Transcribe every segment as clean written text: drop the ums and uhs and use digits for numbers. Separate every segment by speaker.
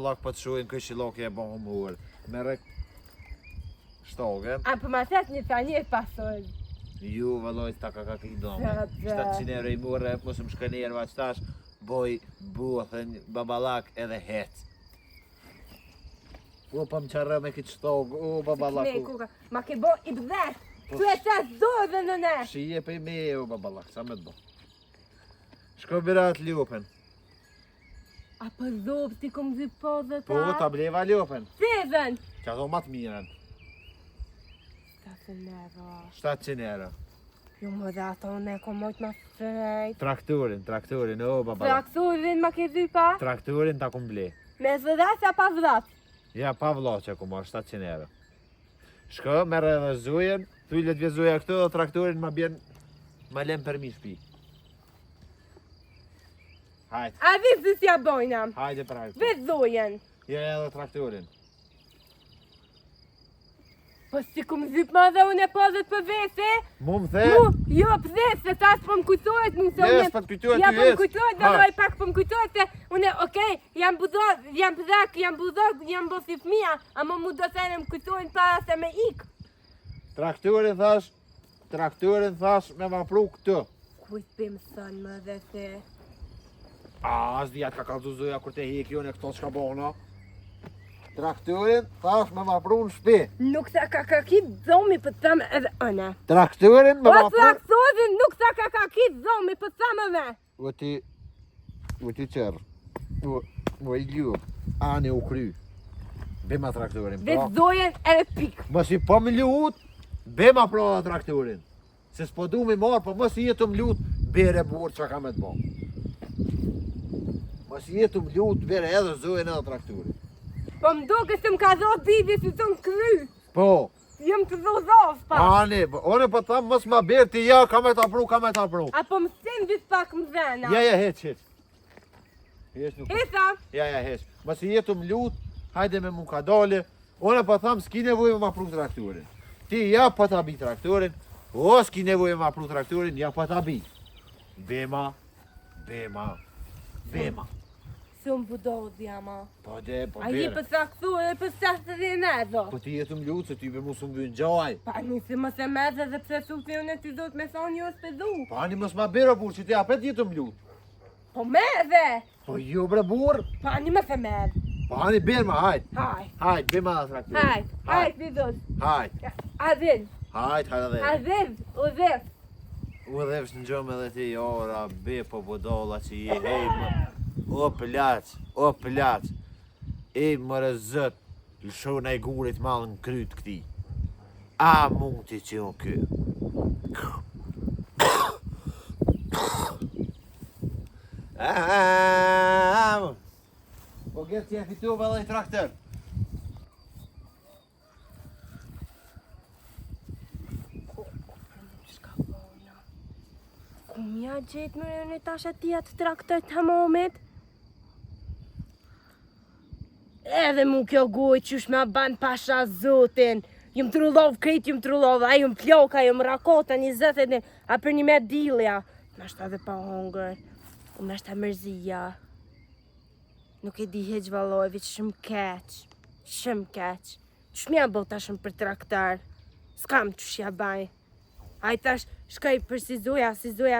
Speaker 1: baballak po të shuhin këshilloke e bon humor. Merre shtogen.
Speaker 2: A po ma thet një tanje pasoj.
Speaker 1: Ju valloj ta ka i domë. 700 euro I morë, mos më shkon erva tash, boj buhen baballak edhe het. O pa më qarë me këtë shtog, o baballaku.
Speaker 2: Ma ke bo I bdhet. Tu e ta zodhe në ne.
Speaker 1: Shi je pe me o baballak, sa me të bo. Shko birat ljupen.
Speaker 2: A po zobë ti kom zi po dhe ta?
Speaker 1: Po, ta bleva ljupen.
Speaker 2: Seven.
Speaker 1: Qa do matë mirën. 700 euro.
Speaker 2: Jo më dhe ato ne kom mojt ma frejt.
Speaker 1: Traktorin, o baballak.
Speaker 2: Traktorin ma ke zi pa?
Speaker 1: Traktorin ta kum ble.
Speaker 2: Me zëdhat a pa vrat?
Speaker 1: Ja, pa vlo që ku marrë 700 euro. Shko, merre edhe zujen, thuj le t'vje zuja këtu dhe traktorin ma bjen, ma lem për mi shpi. Hajt.
Speaker 2: A vizë si s'ja bojna?
Speaker 1: Hajde pra këtu.
Speaker 2: Vizë zojen.
Speaker 1: Ja edhe traktorin.
Speaker 2: Po si kum zyp ma dhe unë e pozet për vese?
Speaker 1: Mu më the?
Speaker 2: Jo pëzes, se tas po më kujtojt mu se
Speaker 1: Yes, pa t'kujtojt
Speaker 2: ja
Speaker 1: ty
Speaker 2: po më
Speaker 1: jes.
Speaker 2: kujtojt dhe loj pak po më kujtojt se unë, okej, jam buzok, jam bo si fmija, ama mu do të më kujtojnë para se me ik.
Speaker 1: Traktorin thash me ma pru këtu.
Speaker 2: Kujt për më thënë më dhe se...
Speaker 1: A, s'dijat ka kalzu zuja kur te hek jo në këto shka bona. Traktorin thash me ma pru në shpi.
Speaker 2: Nuk sa ka kit zomi për të thëmë edhe ëne.
Speaker 1: Traktorin me ma
Speaker 2: Po
Speaker 1: pru...
Speaker 2: traktorin nuk sa ka kit zomi për të thëmë edhe.
Speaker 1: U ti qërë. U I ljup. Ani u kry. Bema traktorin.
Speaker 2: Dhe zojen edhe pik.
Speaker 1: Mos I po më lut, bema prova traktorin. Se s'po du me marë, po mos I jetu më lut, bere burë që ka me të bo. Mos I jetu më lut, bere edhe zojen edhe traktorin.
Speaker 2: Po më doke se më ka dhot didi si të më kry.
Speaker 1: Po.
Speaker 2: Jem të dhozov pa.
Speaker 1: Ani, one po thamë mos ma berë ti ja, ka me ta pru.
Speaker 2: Apo më sen vis pak më dhena.
Speaker 1: Ja, heq.
Speaker 2: Hesa.
Speaker 1: Ja, heq. Mos I jetu më lut, hajde me mu ka dole. One po thamë s'ki nevojë me ma pru traktorin. Ti ja po ta bi traktorin, o s'ki nevojë me ma pru traktorin, ja po ta bi. Bema.
Speaker 2: Shumë budodhi ama.
Speaker 1: Po
Speaker 2: A ji
Speaker 1: bere.
Speaker 2: për saktu edhe për sasë dhe nezo.
Speaker 1: Po ti jetu më lut, se ty be mu s'u mbyn gjaj.
Speaker 2: Pa nisi më se meze dhe pse sufi unë ty do të me thonë jo s'pedu.
Speaker 1: Po ani mos ma bere burë, që ti apet jetu më lut.
Speaker 2: Po meze.
Speaker 1: Po jo bre burë.
Speaker 2: Pa një më se meze.
Speaker 1: Po ani berma, hajt.
Speaker 2: Hajt.
Speaker 1: Bema dhe traktorin.
Speaker 2: Hajt, vidot.
Speaker 1: Hajt.
Speaker 2: Aziz.
Speaker 1: Hajt edhe.
Speaker 2: Aziz, uzif.
Speaker 1: U dhevsh në gjëmë edhe ti, ora, be po bodolla që je, hej, më, o plaq, e më rëzët, lësho në I gurit malë në kryt këti. A mund ti që unë kë? Po gjerë që e fitu edhe I traktor.
Speaker 2: Mja gjetë më në tash atia të traktor të momit. Edhe mu kjo goj qysh me ban pasha zotin. Jum trullov krejt, a jum ploka, jum rakota, 20 din, a për një me dilja. Më ashtë edhe pa hongër, më ashtë mërzia. Nuk e di heq valoj, veç shumë keq. Qysh mja bëll tashëm për traktor? S'kam qysh ja baj. A I tash shkaj për si zoja,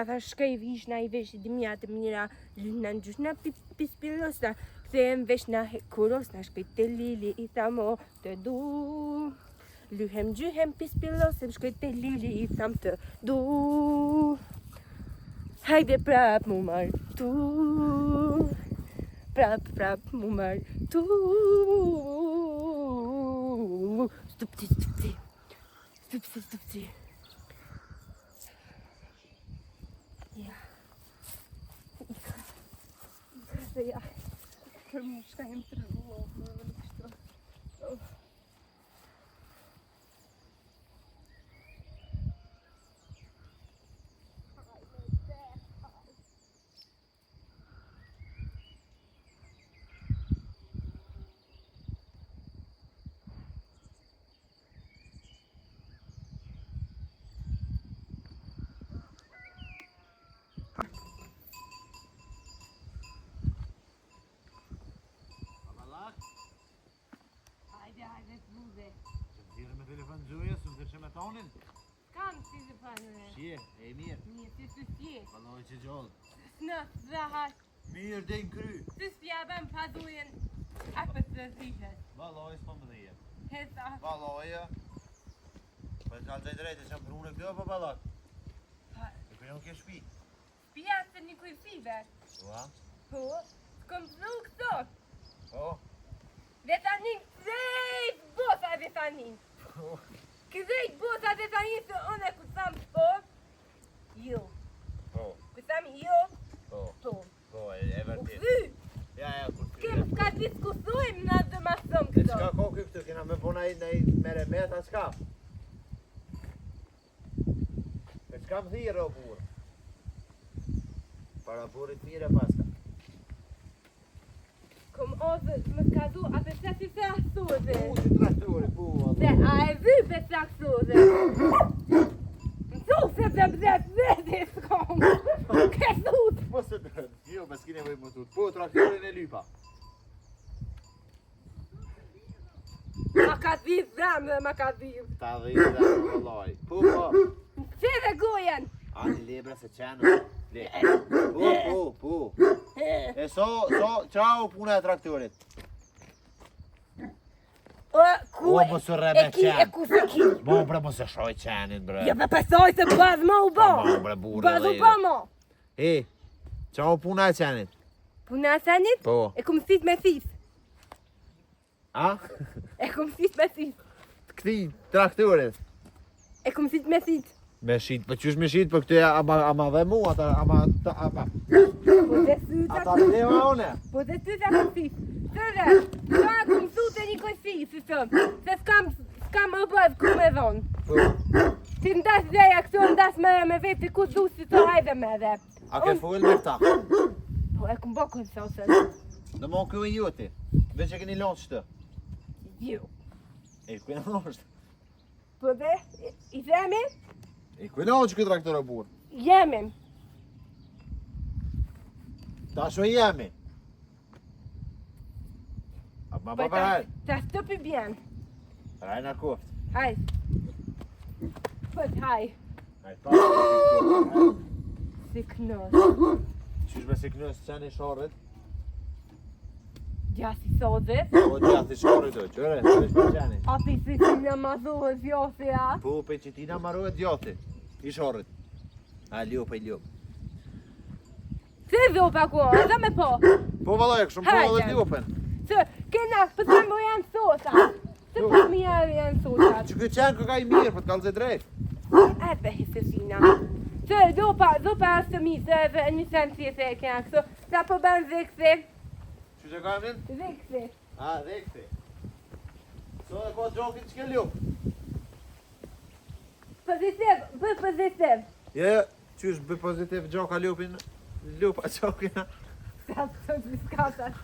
Speaker 2: thash shkaj vish na I vesh I dimja të mira, luna në gjush na pispilosna, këthem vesh na kurosna, shkaj të lili I thamo të du. Lyhem gjyhem pispilosem, shkaj të lili I tham të du. Hajde prap mu martu, prap mu martu. Stupti. Ja, për më shkajmë të rëllohë në kështë.
Speaker 1: telefon Gjuja, së më të që me tonin?
Speaker 2: Kam si të panëre.
Speaker 1: Shje, e mirë.
Speaker 2: Një si të sje.
Speaker 1: Valoj që gjollë.
Speaker 2: Snë, zahat.
Speaker 1: Mirë, dhe në kry.
Speaker 2: Së spjabem padujen apët të zishet.
Speaker 1: Valoj, s'po më dhije.
Speaker 2: Hesa.
Speaker 1: Valoja. Po të kalë të drejtë, që më prune këto, po balak? E kënjo ke shpi?
Speaker 2: Pjatë një kujsive.
Speaker 1: Ua?
Speaker 2: Po, s'kom pru këto.
Speaker 1: Po?
Speaker 2: Dhe tani këzejt bota dhe tani. Këzejt bota dhe tani se unë e kusam po. Jo.
Speaker 1: Po,
Speaker 2: Kusam jo.
Speaker 1: po,
Speaker 2: Po.
Speaker 1: po, e
Speaker 2: U
Speaker 1: vërtit.
Speaker 2: këzy.
Speaker 1: Ja, kur këty.
Speaker 2: Kem s'ka diskusojmë në dhe ma thëm
Speaker 1: E
Speaker 2: këto.
Speaker 1: qka ko këtu, kena me bona i mere meta, qka? E qka më thirë o burë? Para burit mire paska.
Speaker 2: Kom ozë më skazu, a për se si se asoze.
Speaker 1: Që traktori, pu,
Speaker 2: Dhe
Speaker 1: Allah.
Speaker 2: a e vy për se asoze. Mësu se të bzet vete s'kom. Kësut.
Speaker 1: Po se dërën, jo, me s'kine vëj më tut. Po, traktorin e lypa.
Speaker 2: Ma ka dhivë vram dhe ma ka dhivë.
Speaker 1: Ta dhe i dhe vëllaj. Po, po.
Speaker 2: Që dhe gojen?
Speaker 1: Ani lebra se qenë. Le. Po. E qau puna e traktorit.
Speaker 2: O, ku
Speaker 1: O, mos u rre me
Speaker 2: e ki, e
Speaker 1: qenë.
Speaker 2: ku se ki.
Speaker 1: Bo, bre, mos e shoj qenin, bre.
Speaker 2: Ja për pësoj se bazë më u bo.
Speaker 1: Po, bre, burë
Speaker 2: Bazë u
Speaker 1: dhe
Speaker 2: bo mo.
Speaker 1: E, qau puna e qenit.
Speaker 2: Puna senit?
Speaker 1: Po.
Speaker 2: E kum sit me sis.
Speaker 1: A?
Speaker 2: E kum sit me sis.
Speaker 1: Këti traktorit.
Speaker 2: E kum sit me sis.
Speaker 1: Me shit, po qysh me shit, po këtu ama dhe mu, ama
Speaker 2: Po dhe syta
Speaker 1: ata vleva une.
Speaker 2: Po dhe syta kum sis. Tëre, ka kum sute një koj sis, si tëmë. Se s'kam më bëzë ku me dhonë.
Speaker 1: Po,
Speaker 2: Si ndas dheja këtu ndas me veti ku du si të hajde me dhe.
Speaker 1: a ke full me këta?
Speaker 2: Po e kum bo kënë
Speaker 1: Në mon kjo e joti, veç e keni lonë qëtë.
Speaker 2: Jo.
Speaker 1: E këna është.
Speaker 2: Po dhe, i themi?
Speaker 1: E këna që këtë traktor e burë.
Speaker 2: Jemi.
Speaker 1: Ta sho jemi. A ma
Speaker 2: Po
Speaker 1: ba përhaj.
Speaker 2: ta stopi bjen.
Speaker 1: Përhaj në koft.
Speaker 2: Haj. Po t'haj.
Speaker 1: Haj, pa.
Speaker 2: Si kënos.
Speaker 1: Qysh me si kënës qeni shorrit.
Speaker 2: Gjasi sozit.
Speaker 1: Po gjatë i shorrit do, qëre, qysh me qeni.
Speaker 2: Api si që në mazohet vjosi, a?
Speaker 1: Po, pe që ti na marrohet gjati. I shorrit. A, ljup, e ljup.
Speaker 2: Se zopa ku, a dhe me po.
Speaker 1: Po valoj, këshëm po
Speaker 2: Hajde.
Speaker 1: edhe ljupën.
Speaker 2: Se, kena, për të më janë sosa. Se po më janë sosa.
Speaker 1: Që këtë qenë ka i mirë, po të kalë zë drejt.
Speaker 2: E be hisësina. Se, zopa është të mi, se dhe një sen si e se e kena këso. Sa po ben zikësi.
Speaker 1: Që që ka e minë?
Speaker 2: Zikësi.
Speaker 1: A, dhe këti. So dhe ko gjokin që ke ljup.
Speaker 2: Pozitiv, bë pozitiv.
Speaker 1: Je, qysh bë pozitiv gjoka ljupin, ljupa gjokina.
Speaker 2: Sa të biskatat.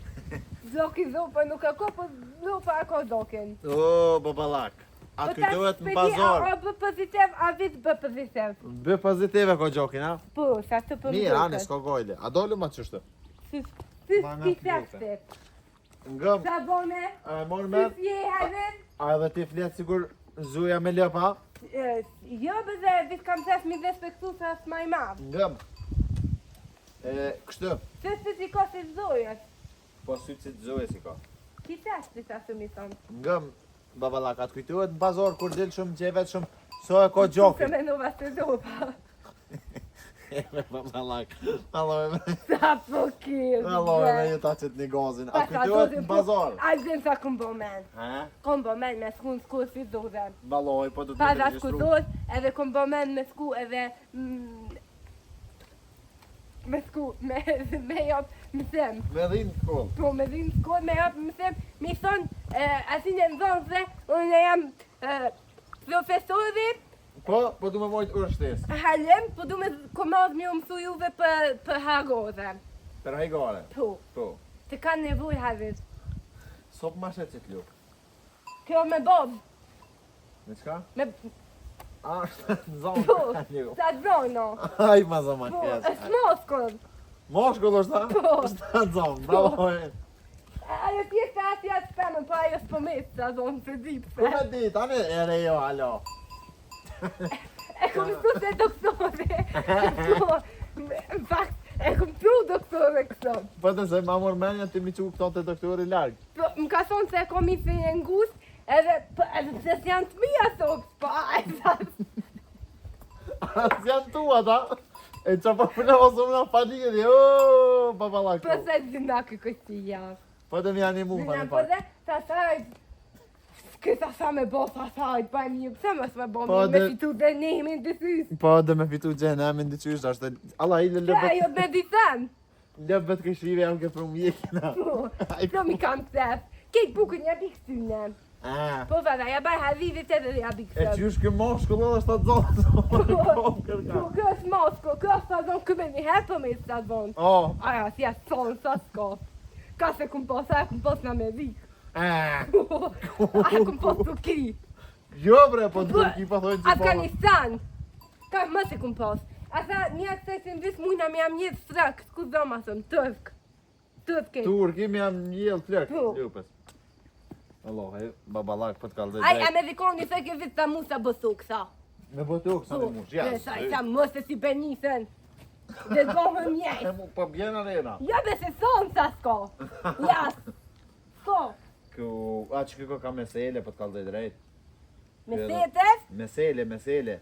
Speaker 2: Zoki zopa nuk e ko, po zopa e ko zokin.
Speaker 1: O, babalak. A kujtohet në bazar.
Speaker 2: A bë pozitiv, a vit bë pozitiv.
Speaker 1: Bë pozitive ko gjokin, a?
Speaker 2: Po, sa të për
Speaker 1: Mirë, anë, s'ko gojle. A dolu ma qështu?
Speaker 2: Si
Speaker 1: Ma nga
Speaker 2: ti
Speaker 1: fluke.
Speaker 2: tekstit.
Speaker 1: Ngëm,
Speaker 2: Sa bone,
Speaker 1: a e morë
Speaker 2: si
Speaker 1: me,
Speaker 2: fje hadin.
Speaker 1: a edhe ti fletë sigur zuja me lëpa?
Speaker 2: Jo bëze, vit kam thes mi respektu sa s'ma i madh.
Speaker 1: Ngëm. Kështu,
Speaker 2: Se si ka si zojet.
Speaker 1: po sytë si të zuja si ka.
Speaker 2: Ki tekstit sa të mi thonë.
Speaker 1: Ngëm, babalak, atë kujtohet në bazar kur dilë shumë gjevet shumë, so e ko gjokin.
Speaker 2: Se me nova se zopa.
Speaker 1: Babalak, Allah me...
Speaker 2: Sa po kirë.
Speaker 1: Allah me ju ta qëtë një gazin. A kujtohet në bazar?
Speaker 2: A zim sa këm bo men.
Speaker 1: Ha?
Speaker 2: Këm bo men me sku në sku si zozen.
Speaker 1: Baloj, po du të
Speaker 2: Pas
Speaker 1: të
Speaker 2: as kuzot, edhe këm bo men me sku edhe me sku, me jop mësem.
Speaker 1: Me dhinë të kollë.
Speaker 2: Po me dhinë skod me jop mësem, mi thonë, asin e nëzonë se, unë jam profesori,
Speaker 1: Po du me mojtë urështes.
Speaker 2: halem, po du me komod mi mësu juve për hagoze.
Speaker 1: Për hajgare.
Speaker 2: Po,
Speaker 1: Po.
Speaker 2: të kanë nevoj havit.
Speaker 1: Sop ma shetë që t'ljuk.
Speaker 2: Kjo me bod,
Speaker 1: Me qka?
Speaker 2: me,
Speaker 1: A, në zonë
Speaker 2: po,
Speaker 1: ka t'ljuk.
Speaker 2: sa zono.
Speaker 1: Aj, ma zoma
Speaker 2: Po,
Speaker 1: kjesë.
Speaker 2: është moskon.
Speaker 1: Moshkull është ta?
Speaker 2: Po.
Speaker 1: Është ta zonë, baloj.
Speaker 2: Ajo pjesë asja të pëmën, po ajo s'po po me sa zonë se di
Speaker 1: Ku
Speaker 2: pse.
Speaker 1: me di, tani e re jo, alo.
Speaker 2: E kom mësu se doktore. Në fakt, e kom pru doktore kësot.
Speaker 1: Po të se ma mor menja ti mi që këto të doktori largë.
Speaker 2: Po, më ka thonë se e kom i e ngusht, edhe pse s'janë të mija thot, po a e sa.
Speaker 1: Asë janë tua ta. E që po përna ose më në faliri, ooo, babalak.
Speaker 2: Po se zina këti javë.
Speaker 1: Po të mi janë i mu,
Speaker 2: Zina,
Speaker 1: fani
Speaker 2: po
Speaker 1: pak.
Speaker 2: dhe, ta sajt. Këta sa me bo, ta sajt, pa një, pëse më s'me bo,
Speaker 1: Po,
Speaker 2: me
Speaker 1: dhe-
Speaker 2: fitu dhe nehimin të sys.
Speaker 1: Po dhe me fitu gjenë, e me ndi qysh, ashtë Allah i
Speaker 2: Ja,
Speaker 1: lëbët,
Speaker 2: jo me ditën.
Speaker 1: lëbët këshive jam ke për mjekina.
Speaker 2: Po, do mi kam sef. Kejt bukën ja bi kësyne.
Speaker 1: Ah,
Speaker 2: Po vada, ja baj hadhivit edhe ja bi
Speaker 1: e
Speaker 2: kësëm.
Speaker 1: qysh kë moshkull edhe shtë të zonë.
Speaker 2: Po, kjo është mosko, kjo është ta zonë këme një herë për me së ta zonë.
Speaker 1: Oh,
Speaker 2: Aja, si ja sonë, sa s'ko. Ka se kum pos, a kum pos në Amerikë.
Speaker 1: ah.
Speaker 2: A kum pos Turki.
Speaker 1: Jo bre, po të Turki pa thojnë që po.
Speaker 2: Afganistan. Ka më se kum pos. Asa një atë se në vis mujna me jam njët frak, ku dhoma thëm, Turk. Turki.
Speaker 1: Turki mi jam njëllë trek.
Speaker 2: Po.
Speaker 1: Ljupës. Allah, e babalak për të kaldoj
Speaker 2: Aj,
Speaker 1: drejt.
Speaker 2: Amerikoni se ke vit ta musa bësu kësa.
Speaker 1: Me botuk sa në mush, ja.
Speaker 2: Sa i sa mëse si benisen. Dhe zohën
Speaker 1: E
Speaker 2: mjes.
Speaker 1: mu po bjen arena.
Speaker 2: Ja be se sonë sa s'ko. Ja. Ko.
Speaker 1: Ku, a që këko ka mesele për të kaldoj drejt.
Speaker 2: Me setes?
Speaker 1: Mesele.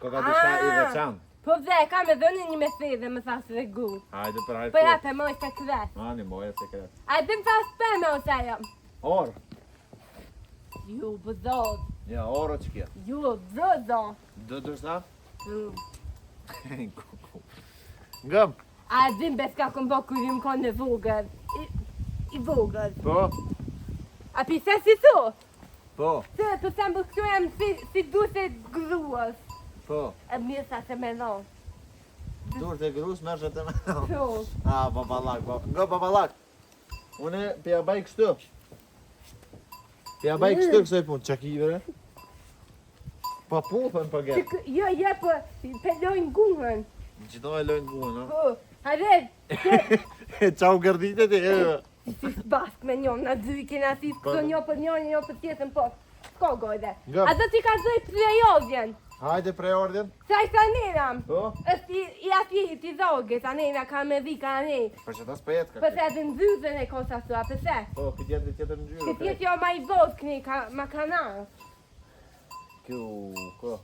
Speaker 1: Ko ka dishka i veçan.
Speaker 2: Po dhe, ka me dhënë një mesej dhe më thasë dhe gu.
Speaker 1: Hajde për hajde.
Speaker 2: Po ja, për moj sekret.
Speaker 1: Ani moje sekret.
Speaker 2: A dhe më thasë për me o sejo.
Speaker 1: Orë.
Speaker 2: Ju bëzot.
Speaker 1: Ja, orë që kje.
Speaker 2: Ju bëzot.
Speaker 1: Do të shta?
Speaker 2: Mm.
Speaker 1: Ngëm.
Speaker 2: A dhe më beska këm bo kur ju më konë në vogër. I vogër.
Speaker 1: Po,
Speaker 2: A pise si thu?
Speaker 1: po,
Speaker 2: Se për shembull këtu jam si duhet gruas.
Speaker 1: po.
Speaker 2: E mirë sa se me dhonë.
Speaker 1: Dur të grus mërshë të me.
Speaker 2: Po.
Speaker 1: A, babalak, nga babalak. Une pja baj kështu. Pja baj kështu kësoj punë, qakivere. Pa puthën për gjerë.
Speaker 2: Jo, je po, pelojnë guhën.
Speaker 1: Që do e lojnë guën, no?
Speaker 2: Po, hajde,
Speaker 1: Qau gërditet e
Speaker 2: si s'bask me njën, na dy i kena si
Speaker 1: Po,
Speaker 2: këto një për njën, një për tjetën, po. S'ko gojde.
Speaker 1: Nga.
Speaker 2: A do t'i ka zoj prejodjen.
Speaker 1: Hajde prej ordin.
Speaker 2: Sa i sa nenam.
Speaker 1: Po?
Speaker 2: Është i ati ti zoge, sa nena ka me vi ka ne.
Speaker 1: Për që ta s'pejet ka
Speaker 2: Përse edhe në zyzën e kosa sua, përse?
Speaker 1: Po, këtë jetë dhe tjetër në gjyrë.
Speaker 2: Këtë jetë jo ma i vod këni, ma kana.
Speaker 1: Ko.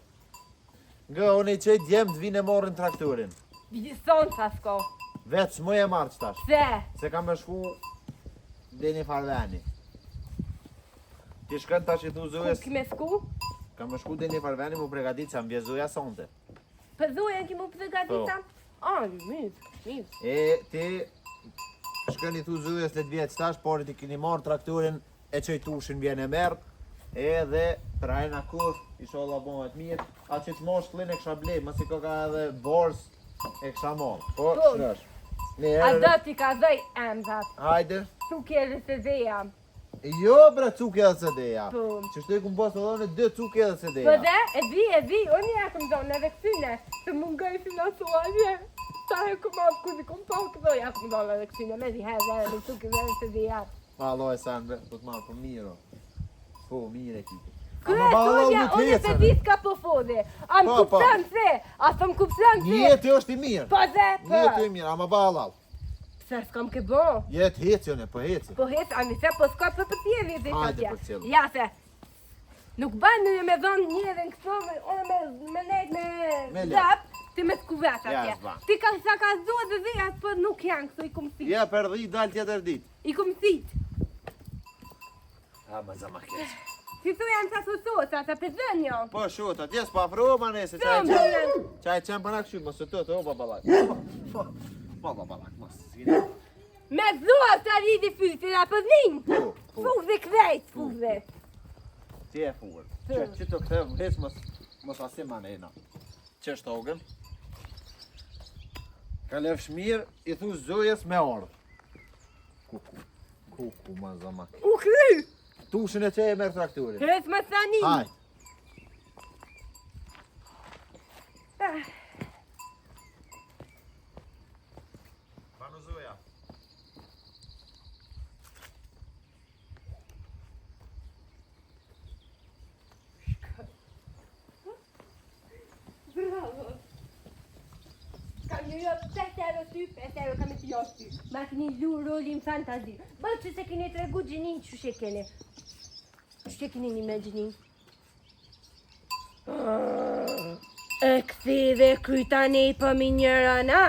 Speaker 1: Nga, unë i qëjt jem të vinë e morën traktorin.
Speaker 2: Vjëson sa s'ko.
Speaker 1: Vetë s'mu e marë që tash.
Speaker 2: Se,
Speaker 1: Se kam me shku dhe një farveni. Ti shkën tash i thu
Speaker 2: ku
Speaker 1: zujës,
Speaker 2: kime sku?
Speaker 1: kam me shku dhe një farveni mu pregadit që më vje zuja sonte.
Speaker 2: Për zujen ki mu përgatita? A, mirë, mirë.
Speaker 1: E ti shkën i thu zujës let vjetë stash, por ti kini marë traktorin e që i tushin vjen e merë, edhe trajna kur, isho Allah bomet mirë, a që të mosh klin e kësha blej, mësi ko ka edhe bors e kësha marë. Po,
Speaker 2: Po.
Speaker 1: shresh. Një
Speaker 2: A
Speaker 1: herë,
Speaker 2: do t'i ka zoj emzat.
Speaker 1: hajde.
Speaker 2: Tu kjerë se dheja.
Speaker 1: Jo bre, cuke edhe se deja.
Speaker 2: Po.
Speaker 1: Që shtu i kumë posë të dhone, 2 cuke edhe se
Speaker 2: Po
Speaker 1: deja.
Speaker 2: dhe, e di, unë ja këm zonë edhe kësine, të mungoj finansuarje. Sa e këm apë kuzi këm po këto, ja këm zonë edhe kësine, me di herë dhe me tuke dhe se dheja.
Speaker 1: Ma lo e sanë bre, do të marë për miro. Po, mire kiti.
Speaker 2: Kërë tunja, unë e se di s'ka po fodhe. A më
Speaker 1: Po, po.
Speaker 2: kuptan se, a së më kuptan se.
Speaker 1: Jetë është i mirë.
Speaker 2: Po dhe,
Speaker 1: Jetë
Speaker 2: po.
Speaker 1: i mirë, ama ba halal.
Speaker 2: Pse s'kam ke bo.
Speaker 1: Jetë hecjone, po heci.
Speaker 2: Po hec, a nëse po s'ka për përtjeli dhe
Speaker 1: Hajde,
Speaker 2: tja.
Speaker 1: për cjellë.
Speaker 2: Ja se, nuk banë në me dhonë njëre në këto, unë me nejt
Speaker 1: Me
Speaker 2: me
Speaker 1: lep.
Speaker 2: zap, ti me skuvet
Speaker 1: Ja,
Speaker 2: atje.
Speaker 1: s'ban.
Speaker 2: Ti ka sa ka zoë dhe dhe po nuk janë këto, i kumë thit.
Speaker 1: Ja, për dhi, dal tjetër dit.
Speaker 2: I kumë thit.
Speaker 1: A, ma zama keq.
Speaker 2: Si thu janë sa sosa, sa për dhenjo.
Speaker 1: Po, shut, atje s'pa afro, ma nese, qaj
Speaker 2: Shumë
Speaker 1: qem.
Speaker 2: janë.
Speaker 1: Qaj qem për nakë mos të të, o babalak. Po, babalak, mos.
Speaker 2: Me zoë sa ridi fytin, a për dhim.
Speaker 1: Po, po.
Speaker 2: Fudhe krejt, fudhe.
Speaker 1: Ti e furë. Që të këtëm, hes mos asim anena. Që shtogën. Ka lefsh mirë, i thu zojës me ardhë. Kuku, ma zama.
Speaker 2: U kry,
Speaker 1: Tushin e që e merë traktorin.
Speaker 2: kërës më sanin.
Speaker 1: Haj. Panu zoja.
Speaker 2: euro ty, 5 euro kam e t'josh ty. Ma keni lu rolin fantazi. Bë që se keni tregu gjinin që she keni. Që keni një me gjinin? E këthi dhe kryta nej për minjëra na.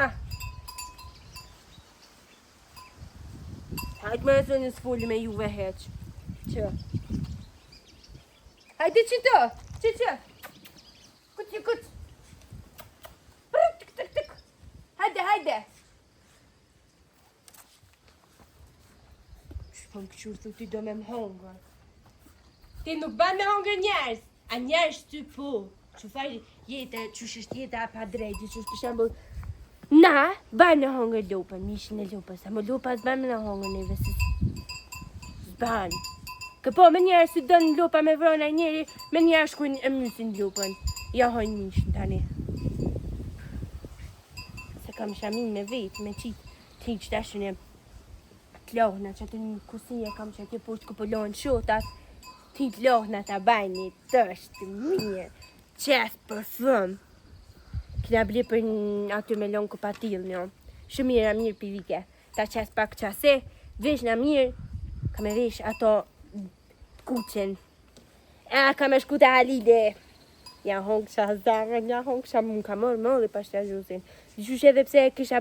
Speaker 2: Hajtë më rësë një s'folli me juve heq. Që? Hajde që të? Që? Kutë. Tık. Hajde. Shpëm këqurë thu ti do me më hongër. Ti nuk ban me hongër njerës. A njerës ty po. Që faj jetë, qësh është jetë pa drejti, qësh për shembull. Na, ban me hongër lopën, mishin e lopës. A më lopa s'ban me në hongër neve se s'ban. Këpo me njerës si dënë lopa me vrona njeri, me njerës shkujnë e mysin lopën. Ja hojnë mishin tani. Se kam shamin me vetë, me qitë t'i qëtashën e t'lohna që të një kusinje kam që atje poshtë këpëllohen shotat, t'i t'lohna t'a bajni tështë mirë, qesë për fëmë. Kina bli për aty me lonë këpatil një, shumë mirë pivike, ta qesë pak qase, vesh në mirë, ka me vesh ato kuqen. Ka me shku të halide. Ja hongë qa zarën, ja hongë qa mund ka mërë pas të gjusin. Dyqysh edhe pse kisha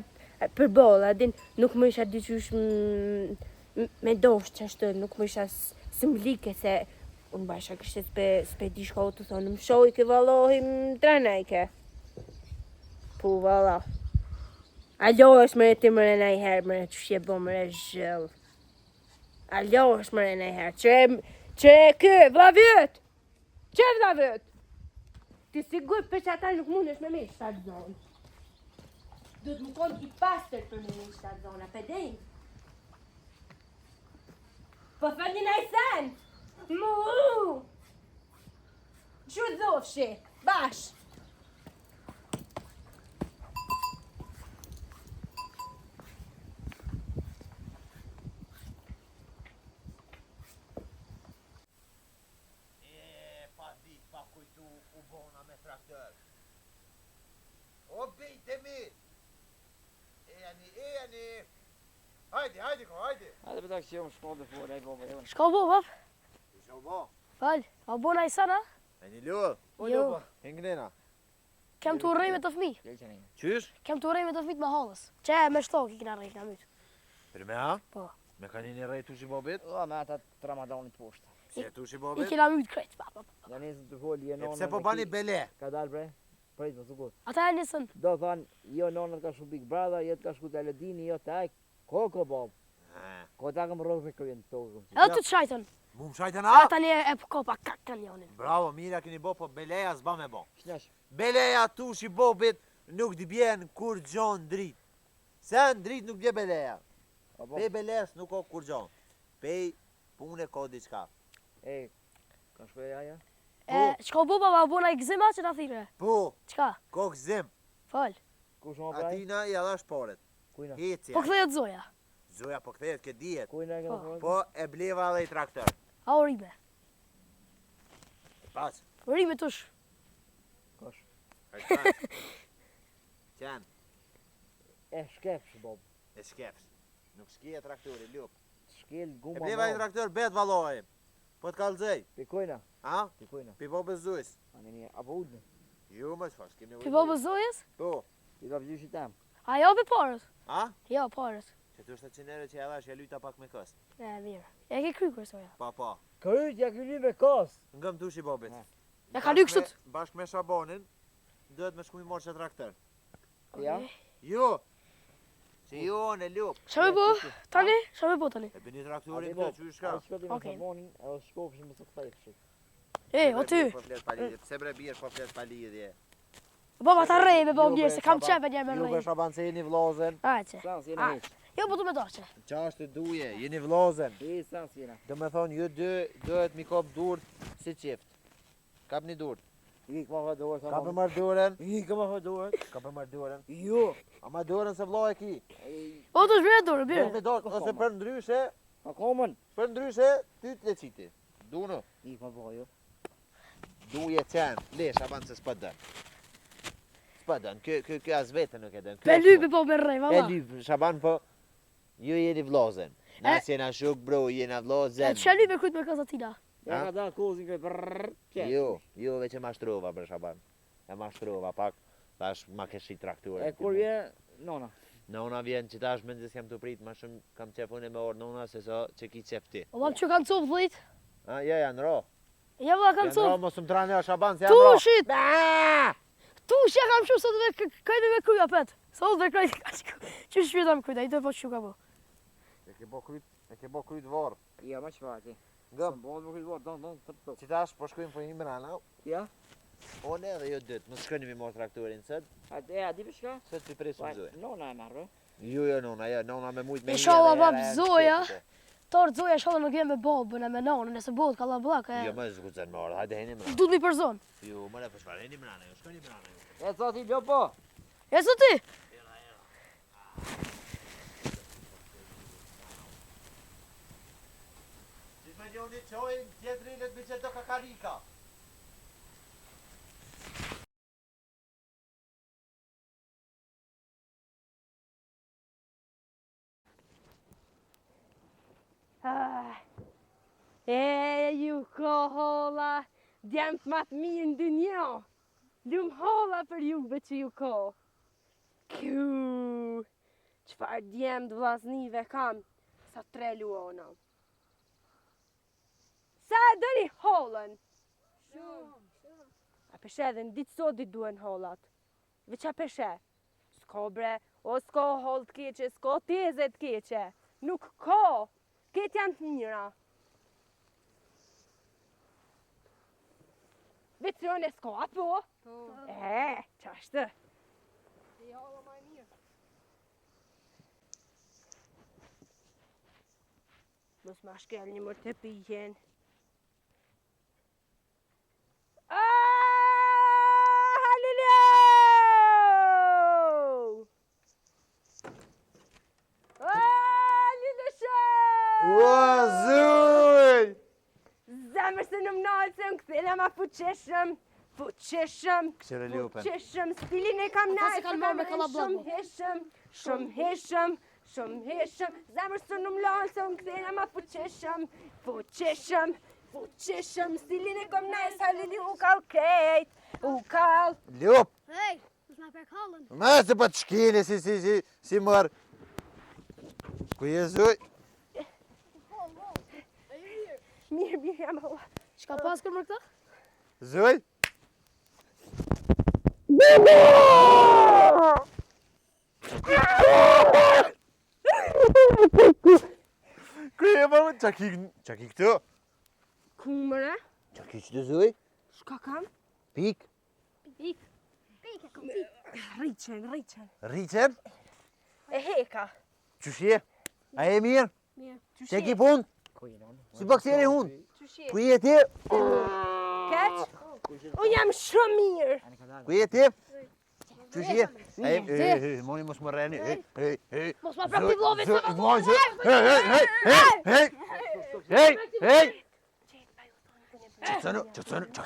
Speaker 2: përbolla, din nuk më isha dyqysh me dosh që ashtë, nuk më isha sëmblike se unë basha kështë s'pe di shko të thonë, më shoj ke valohim tranajke. Po vala. Alo është mëre ti mëre na i herë, mëre që shje bo mëre zhëllë. Alo është mëre na i herë, që kë, vlavët! Që vlavët? Ti sigur për që ata nuk mund është me me shtatë zonë. Do të më konë i pastër për me shtatë zonë, a pëdejnë? Po fëllin a i sen! Mu! Që dhofshi, bash!
Speaker 1: O bejte mi! Ejani! Hajde ko, hajde!
Speaker 3: Hajde për taksi më shko dhe fore, e bobe, e
Speaker 4: Shko bo, bab?
Speaker 1: Shko bo?
Speaker 4: Fal, a bona i sana?
Speaker 1: E një lullë?
Speaker 4: Jo.
Speaker 1: Hingnena?
Speaker 4: Kem të urrej me të fmi.
Speaker 1: Qysh?
Speaker 4: Kem të urrej me të fmit me halës. Që me shtok i kina rrej, kina mytë.
Speaker 1: Për me ha?
Speaker 4: Po.
Speaker 1: Me ka një rej tushi bobit?
Speaker 3: O, me ata të Ramadanit poshtë.
Speaker 1: Si e tushi
Speaker 4: I
Speaker 1: bobit?
Speaker 4: kina mytë krejt, bab.
Speaker 3: Ja nisën të folë, jo
Speaker 1: E
Speaker 3: nonën...
Speaker 1: pse po bani bele?
Speaker 3: Ka dalë bre? Prejt më sukur.
Speaker 4: Ata e nisën.
Speaker 3: Do thonë, jo nonën ka shu Big Brother, jo të ka shu të Aladini, jo të aj, koko bob. Ko ta kam rrëve kërën të tokëm.
Speaker 4: Edhe të të shajtën.
Speaker 1: Mu më shajten a?
Speaker 4: Ata një e kopa kak kanjonin.
Speaker 1: Bravo, mira keni bo, po beleja s'ba me bo.
Speaker 3: Shnesh.
Speaker 1: Beleja tushi bobit nuk t'i bjen kur gjon drit. Sen drit nuk bje beleja. Pe beles nuk o kur gjon. Pe pune ko diçka.
Speaker 3: E, ka shkoj aja?
Speaker 4: Shko bo, baba, bona i gzima që ta thire.
Speaker 1: Po,
Speaker 4: Qka?
Speaker 1: ko gzim.
Speaker 4: Fal.
Speaker 3: Ku shumë praj?
Speaker 1: Atina i adha shporet.
Speaker 3: Kujna?
Speaker 1: Hecja.
Speaker 4: Po këthejet zoja.
Speaker 1: Zoja po kthehet ke dijet.
Speaker 3: Kujna e ka shkoj?
Speaker 1: Po e bleva dhe i traktor.
Speaker 4: A o rime.
Speaker 1: Pas.
Speaker 4: Rime tush.
Speaker 3: Kosh.
Speaker 1: Qen,
Speaker 3: E, shkefsh, bob.
Speaker 1: e shkefsh. Nuk shkije traktori, lup.
Speaker 3: Shkel,
Speaker 1: E
Speaker 3: guma,
Speaker 1: bleva i traktor, bet valoj. Po t'kallëzej.
Speaker 3: Pi kujna?
Speaker 1: A?
Speaker 3: Pi kujna?
Speaker 1: Pi bobës zujës.
Speaker 3: Ani një, apo udne?
Speaker 1: Ju më shfash, kemi
Speaker 4: Pi babë zojës?
Speaker 1: Po.
Speaker 3: Pi bab gjyshi tam.
Speaker 4: A jo be parës?
Speaker 1: A?
Speaker 4: Jo, parës.
Speaker 1: Që të është 100 euro që e dhash, e lyta pak me kës.
Speaker 4: E, mirë. Ja ke kry kërsoja.
Speaker 1: Pa.
Speaker 3: Kërët, ja këlly me kos.
Speaker 1: Ngëm tushi bobit.
Speaker 3: Ha.
Speaker 4: Ja ka lykshët.
Speaker 1: Bashk me Shabonin, duhet me shku mi morë që traktor.
Speaker 3: Ja?
Speaker 1: Jo! Që jo në lup.
Speaker 4: Qa me bo? Tani? Qa me bo tani?
Speaker 1: E bëni traktorin këtë, që shka?
Speaker 3: A shkoti me
Speaker 4: Okej.
Speaker 3: samonin, edhe shkofshim me së këtajfshim.
Speaker 4: E, o ty.
Speaker 1: Po flet pa lidhje, pse bre biesh po flet pa lidhje.
Speaker 4: Baba ta rej me bom
Speaker 1: Jo,
Speaker 4: njerë,
Speaker 1: bre,
Speaker 4: se kam
Speaker 1: Shaban.
Speaker 4: qepe njerë me
Speaker 1: Ju be
Speaker 4: rej.
Speaker 1: Shaban se jeni vlozen.
Speaker 4: Ajce.
Speaker 3: Sans jena heq.
Speaker 4: Jo, po du me doqe.
Speaker 1: Qashtë duje, jeni vlozen.
Speaker 3: E, sans jena.
Speaker 1: Do me thonë, ju dy duhet mi kop durt si qift. Kap një durt.
Speaker 3: I këma hë dorë,
Speaker 1: Ka për marrë duren.
Speaker 3: I këma hë dorë.
Speaker 1: Ka për marrë duren.
Speaker 3: Jo.
Speaker 1: Ama duren se vlo e ki.
Speaker 4: O, të shbire dorë,
Speaker 1: Do
Speaker 4: bire.
Speaker 1: me dorë, ose për ndryshe,
Speaker 3: A komën.
Speaker 1: ty të leciti. Duno.
Speaker 3: I këma bëha jo.
Speaker 1: Duje qenë, le Shaban se s'pët dërë. s'pa dën, ky as vetë nuk e dën.
Speaker 4: Pe lypi po me rrej,
Speaker 1: E
Speaker 4: valla.
Speaker 1: lyp, Shaban po, ju jeni vllazën. Na jena shuk bro, jena
Speaker 4: E
Speaker 1: vllazën.
Speaker 4: ç'a lypi kujt me kazatina?
Speaker 3: Ja ka da kozin këtë brrrr.
Speaker 1: Jo veç e mashtrova për Shaban. E mashtrova pak, tash ma keshi traktuar.
Speaker 3: E kur vjen nona.
Speaker 1: Nona vjen që tash mendjes kam të prit, ma shumë kam qefune me orë nona se so që ki qef ti.
Speaker 4: O valla që kanë copë dhujt?
Speaker 1: Ja, janë ro.
Speaker 4: Ja valla kanë
Speaker 1: Janë ro,
Speaker 4: copë.
Speaker 1: mos më trane o Shaban, se janë ro.
Speaker 4: Tushit! Tush ja kam shumë sot me kajde me kryja pet. Sot me kajde që shpjeta me kryja, i të po që ka po.
Speaker 1: E ke bo kryt vorë.
Speaker 3: Ja ma çfarë ti.
Speaker 1: Gëm,
Speaker 3: Bo më këtë don të.
Speaker 1: që tash po shkojmë po një mrana.
Speaker 3: Ja.
Speaker 1: One edhe jo dytë, mos shkojnë mi morë traktorin sët,
Speaker 3: A di për shka?
Speaker 1: sët pi presëm zoja.
Speaker 3: Nona e marrë.
Speaker 1: Jo, nona me mujt me
Speaker 4: Inshallah, bab, zoja. Torë zoja shalë me gjenë me babën e me nonën, nëse bëhet ka la blak.
Speaker 1: Jo, më zgucen më orë, hajde heni mrana.
Speaker 4: Du të mi përzon.
Speaker 1: Jo, më le përshfarë, heni mrana, jo, shkojnë mrana jo.
Speaker 3: E sa ti lopo.
Speaker 4: E së ti?
Speaker 1: Si me njoni qojnë, tjetërinet mi që të kakarika.
Speaker 2: E ju ko holla, djemt ma të mirë në dynja. Lumë holla për juve që ju ko. Kju, qëfar djemt vllaznive kam, sa 3 luona. Sa e dëni hollën? A peshe edhe në ditë sot i duen hollat. Veç a peshe. S'ko bre, o s'ko holl të keqe, s'ko teze të keqe. Nuk ko, ketë janë të mira. Vetrone s'ko, apo? Po. Qashtë. Mos ma shkel një mërë të pijen. Halilo! Halilo show!
Speaker 1: Ua, zuj!
Speaker 2: Zemër se në mnalësëm, këthela ma fuqeshëm.
Speaker 1: Këshire ljupen.
Speaker 2: Fuqeshëm, stilin e kam
Speaker 4: Ata se
Speaker 2: najtë,
Speaker 4: kanë marrë me kalablak,
Speaker 2: shumë heshëm. Zemër se në mnalësëm, këthela ma fuqeshëm. Stilin e kam najtë, halili u kal kejt. U kal.
Speaker 1: Ljup!
Speaker 4: Hej, mos na pek hallën.
Speaker 1: Me se pa të shkili si mërë. Ku je zuj?
Speaker 2: Mirë, jam Allah.
Speaker 4: Çka pas kërë më këta?
Speaker 1: Zuj? Ku je më? Qa ki këtu?
Speaker 2: Kumëre,
Speaker 1: Qa ki që të zuj?
Speaker 2: shka kam?
Speaker 1: Pik?
Speaker 4: Pik e kom ti.
Speaker 2: Rriqen.
Speaker 1: Rriqen?
Speaker 2: E heka.
Speaker 1: Qysh je? A e mirë?
Speaker 4: Mirë.
Speaker 1: Që ki pun? Si bakteri hun?
Speaker 2: Qysh
Speaker 1: Ku je ti?
Speaker 2: Keq? Unë jam shumë mirë.
Speaker 1: Ku je ti? Qysh je? Moni mos më rreni.
Speaker 4: Mos ma prap ti vllovit sa ma
Speaker 1: Moj, hej! Qëtësënë, që